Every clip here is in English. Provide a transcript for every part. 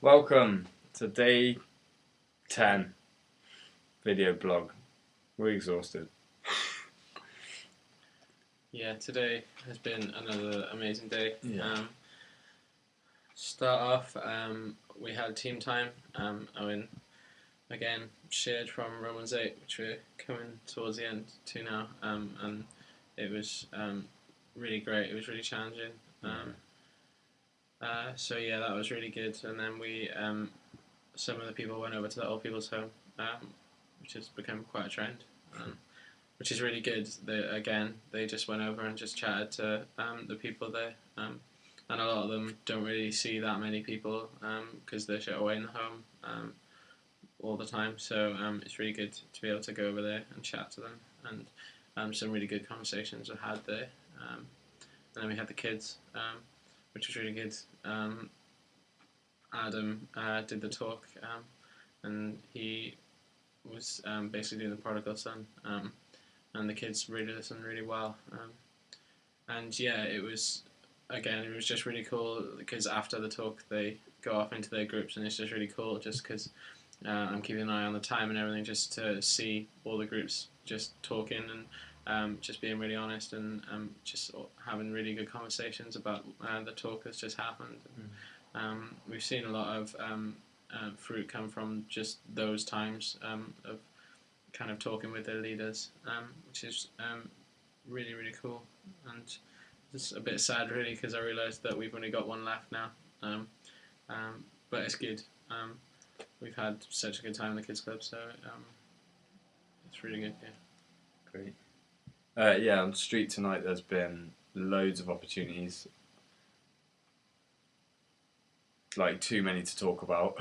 Welcome to day 10 video blog. We're exhausted. Yeah, today has been another amazing day. Yeah. Start off, we had team time. Owen again shared from Romans 8, which we're coming towards the end to now, and it was really great. It was really challenging. So yeah, that was really good. And then we some of the people went over to the old people's home, which has become quite a trend. Which is really good. They just went over and just chatted to the people there, and a lot of them don't really see that many people because they're shut away in the home all the time. So it's really good to be able to go over there and chat to them, and some really good conversations were had there. And then we had the kids, which was really good. Adam did the talk, and he was basically doing the prodigal son. And the kids really listened really well. And yeah, it was just really cool because after the talk they go off into their groups, and it's just really cool just because I'm keeping an eye on the time and everything just to see all the groups just talking and just being really honest and just having really good conversations about the talk that's just happened. We've seen a lot of fruit come from just those times of kind of talking with their leaders, which is really, really cool. And it's a bit sad, really, because I realised that we've only got one left now. But it's good. We've had such a good time in the kids club, so it's really good. Yeah. Great. Yeah, on the street tonight there's been loads of opportunities. Like too many to talk about.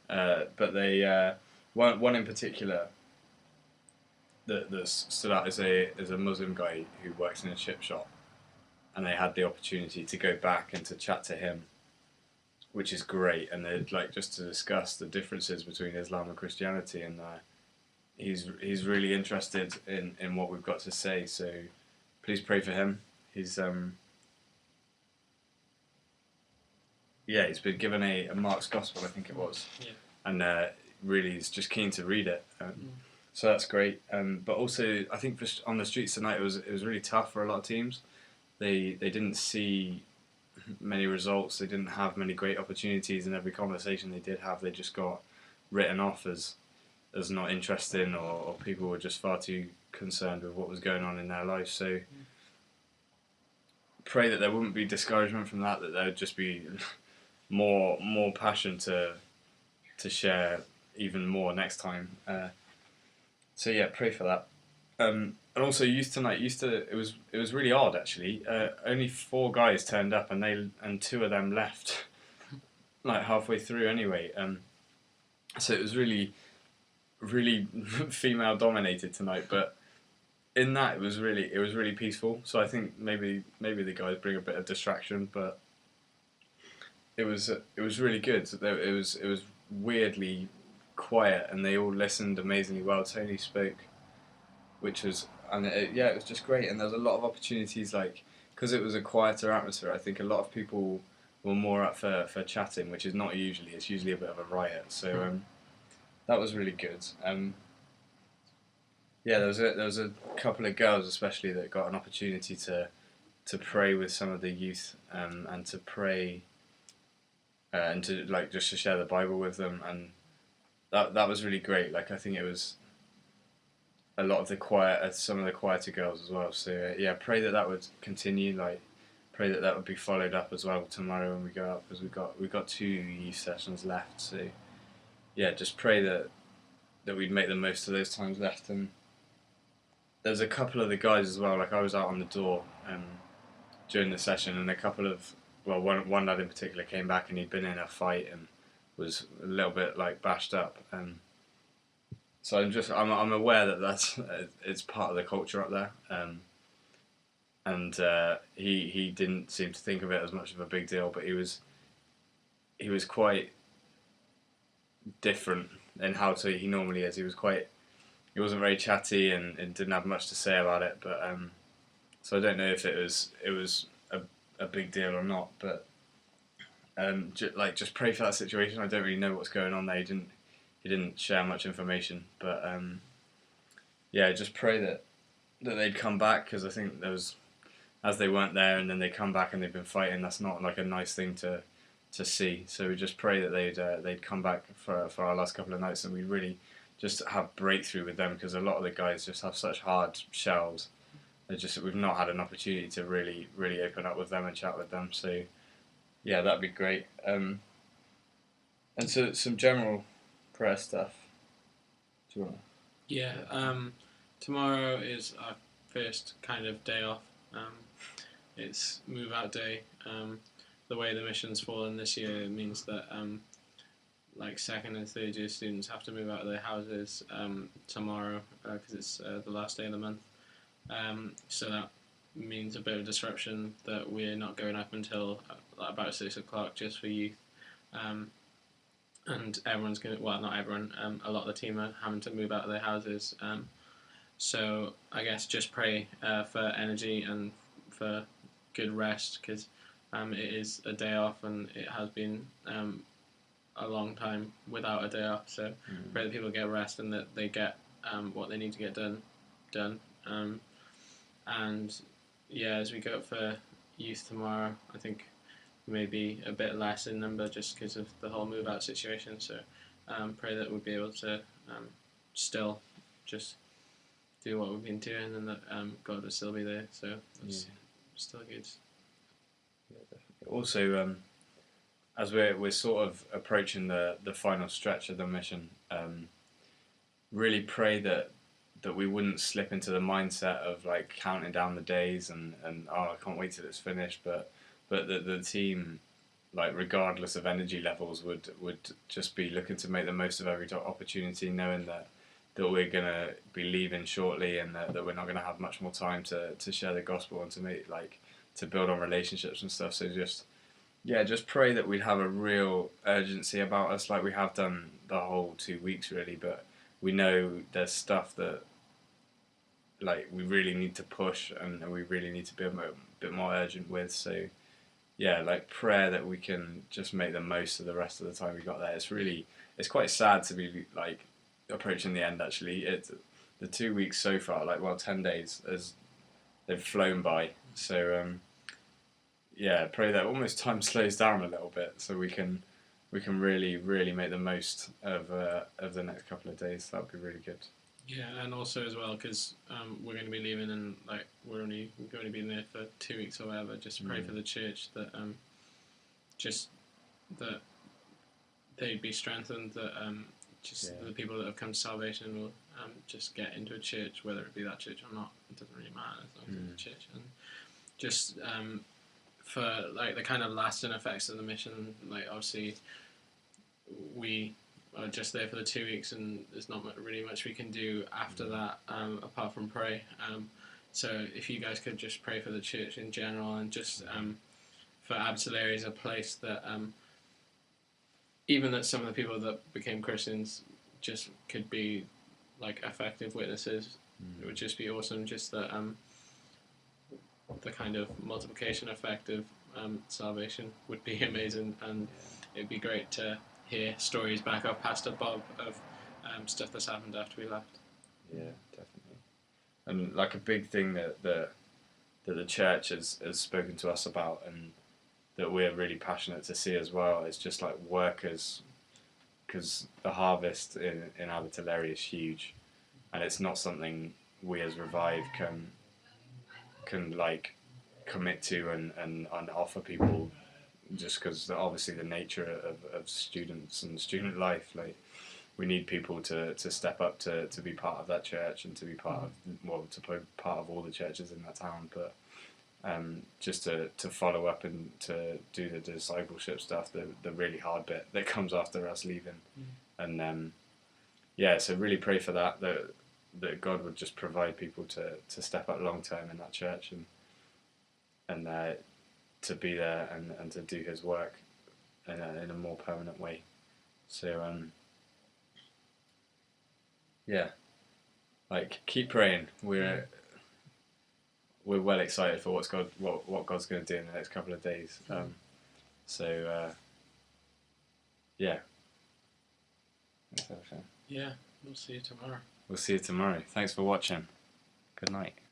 But they one in particular that stood out is a Muslim guy who works in a chip shop, and they had the opportunity to go back and to chat to him, which is great. And they'd like just to discuss the differences between Islam and Christianity, and he's really interested in what we've got to say. So please pray for him. He's been given a Mark's Gospel, I think it was, and really is just keen to read it. So that's great. But also, I think on the streets tonight, it was really tough for a lot of teams. They didn't see many results. They didn't have many great opportunities, and every conversation they did have, they just got written off as not interesting, or people were just far too concerned with what was going on in their life. So pray that there wouldn't be discouragement from that there would just be more passion to share even more next time. So yeah, pray for that. And also youth tonight. It was really odd actually. Only 4 guys turned up, and 2 of them left, like halfway through anyway. So it was really female dominated tonight. But in that it was really peaceful. So I think maybe the guys bring a bit of distraction, but it was really good. It was weirdly quiet, and they all listened amazingly well. Tony spoke, which was, and it was just great. And there was a lot of opportunities, like, because it was a quieter atmosphere. I think a lot of people were more up for chatting, which is not usually. It's usually a bit of a riot. So that was really good. There was a couple of girls especially that got an opportunity to pray with some of the youth, and to pray and to like just to share the Bible with them, and that was really great. Like, I think it was a lot of some of the quieter girls as well. So yeah, pray that would continue. Like, pray that would be followed up as well tomorrow when we go up, because we've got 2 youth sessions left. So yeah, just pray that we'd make the most of those times left. And there's a couple of the guys as well. Like, I was out on the door during the session, and a couple of one lad in particular came back, and he'd been in a fight and was a little bit like bashed up. So I'm aware that it's part of the culture up there. And he didn't seem to think of it as much of a big deal, but he was quite different in how he normally is. He wasn't very chatty and didn't have much to say about it. But so I don't know if it was a big deal or not. But just pray for that situation. I don't really know what's going on there. He didn't share much information, but yeah, just pray that they'd come back, because I think there was, as they weren't there and then they come back and they've been fighting. That's not like a nice thing to see. So we just pray that they'd come back for our last couple of nights, and we really just have breakthrough with them, because a lot of the guys just have such hard shells. We've not had an opportunity to really open up with them and chat with them. So yeah, that'd be great. And so some general prayer stuff. Do you want? Yeah. Tomorrow is our first kind of day off. It's move out day. The way the mission's fallen this year, it means that like second and third year students have to move out of their houses tomorrow, because it's the last day of the month. So that means a bit of disruption, that we're not going up until about 6 o'clock just for youth. And everyone's going to, well, not everyone, a lot of the team are having to move out of their houses. So I guess just pray for energy and for good rest, because it is a day off, and it has been a long time without a day off. So pray that people get rest and that they get what they need to get done. And yeah, as we go up for youth tomorrow, I think maybe a bit less in number just because of the whole move out situation. So pray that we'll be able to still just do what we've been doing, and that God will still be there. So that's still good. Yeah, definitely. Also, as we're sort of approaching the final stretch of the mission, really pray that we wouldn't slip into the mindset of like counting down the days and I can't wait till it's finished, but the team, like regardless of energy levels, would just be looking to make the most of every opportunity, knowing that we're gonna be leaving shortly, and that we're not gonna have much more time to share the gospel and to build on relationships and stuff. So just pray that we'd have a real urgency about us, like we have done the whole 2 weeks really. But we know there's stuff that like we really need to push, and we really need to be a bit more urgent with. So yeah, like prayer that we can just make the most of the rest of the time we got there. It's quite sad to be like approaching the end. Actually, the 2 weeks so far, 10 days, as they've flown by. So yeah, pray that almost time slows down a little bit, so we can really make the most of the next couple of days. That would be really good. Yeah, and also as well, because we're going to be leaving, and like we're only going to be in there for 2 weeks or whatever. Just pray for the church that that they'd be strengthened, that the people that have come to salvation will just get into a church, whether it be that church or not. It doesn't really matter as long as it's a church. And just for like the kind of lasting effects of the mission, like obviously we are just there for the 2 weeks, and there's not really much we can do after that apart from pray. So if you guys could just pray for the church in general, and just for Abbotsbury as a place that even that some of the people that became Christians just could be like effective witnesses. It would just be awesome, just that the kind of multiplication effect of salvation would be amazing, and it'd be great to hear stories back up Pastor Bob of stuff that's happened after we left. Yeah, definitely. And like a big thing that the church has spoken to us about, and that we're really passionate to see as well, is just like workers, because the harvest in Abbotsbury is huge, and it's not something we as Revive can like commit to and offer people, just because obviously the nature of students and student life, like we need people to step up to be part of that church, and to be part of part of all the churches in that town. But just to follow up and to do the discipleship stuff, the really hard bit that comes after us leaving. And so really pray for that God would just provide people to step up long term in that church, and to be there and to do his work in a more permanent way. So like keep praying. We're well excited for what God's going to do in the next couple of days. So yeah. That's everything. Yeah, we'll see you tomorrow. We'll see you tomorrow. Thanks for watching. Good night.